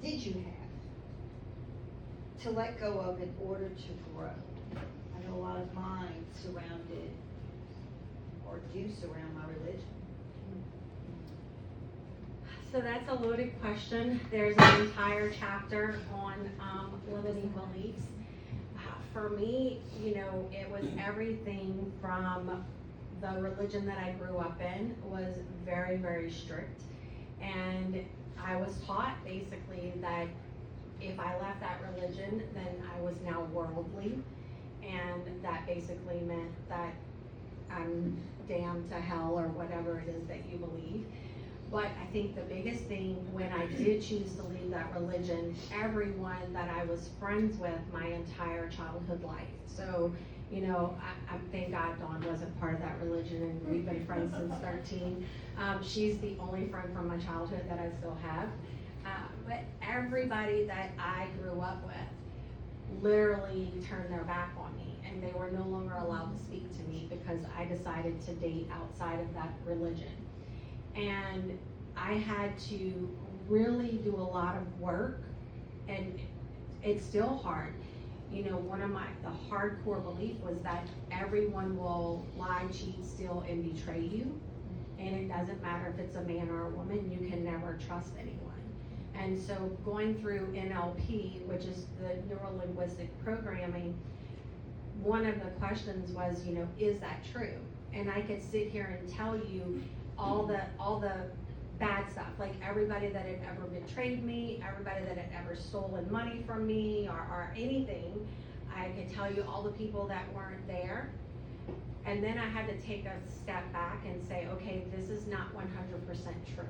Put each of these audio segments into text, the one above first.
did you have to let go of in order to grow? I know a lot of mine surrounded or do surround my religion. So that's a loaded question. There's an entire chapter on limiting beliefs. For me, you know, it was everything from the religion that I grew up in was very, very strict. And I was taught basically that if I left that religion, then I was now worldly. And that basically meant that I'm damned to hell or whatever it is that you believe. But I think the biggest thing when I did choose to leave that religion, everyone that I was friends with my entire childhood life. So, you know, I thank God Dawn wasn't part of that religion, and we've been friends since 13. She's the only friend from my childhood that I still have. But everybody that I grew up with literally turned their back on me, and they were no longer allowed to speak to me because I decided to date outside of that religion. And I had to really do a lot of work, and it's still hard. You know, one of the hardcore belief was that everyone will lie, cheat, steal, and betray you. And it doesn't matter if it's a man or a woman, you can never trust anyone. And so going through NLP, which is the neuro-linguistic programming, one of the questions was, you know, is that true? And I could sit here and tell you all the bad stuff, like everybody that had ever betrayed me, everybody that had ever stolen money from me or anything. I could tell you all the people that weren't there. And then I had to take a step back and say, okay, this is not 100% true.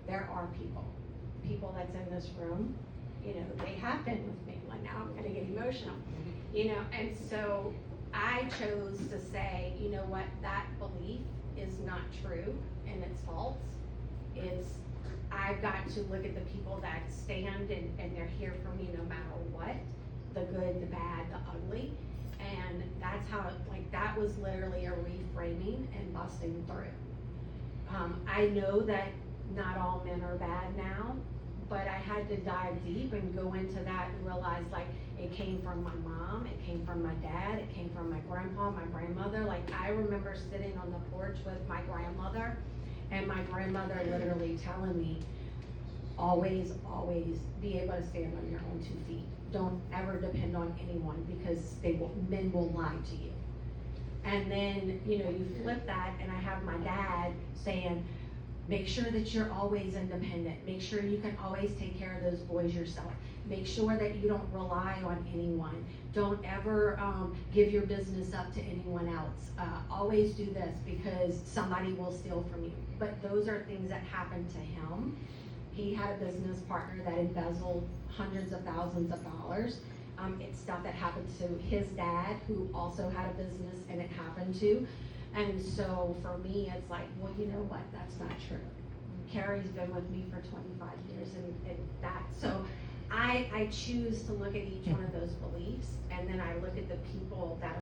There are people that's in this room, you know, they have been with me. Like, now I'm gonna get emotional, you know. And so I chose to say, you know what, that belief is not true and it's false. I've got to look at the people that stand and they're here for me no matter what, the good, the bad, the ugly. And that's how, that was literally a reframing and busting through. I know that not all men are bad now, but I had to dive deep and go into that and realize, like, it came from my mom, it came from my dad, it came from my grandpa, my grandmother. Like, I remember sitting on the porch with my grandmother, and my grandmother literally telling me, always, always be able to stand on your own 2 feet. Don't ever depend on anyone, because men will lie to you. And then, you know, you flip that, and I have my dad saying, make sure that you're always independent. Make sure you can always take care of those boys yourself. Make sure that you don't rely on anyone. Don't ever give your business up to anyone else. Always do this, because somebody will steal from you. But those are things that happened to him. He had a business partner that embezzled hundreds of thousands of dollars. It's stuff that happened to his dad, who also had a business, and it happened to. And so for me, it's like, well, you know what? That's not true. Carrie's been with me for 25 years, and that. So I choose to look at each one of those beliefs, and then I look at the people that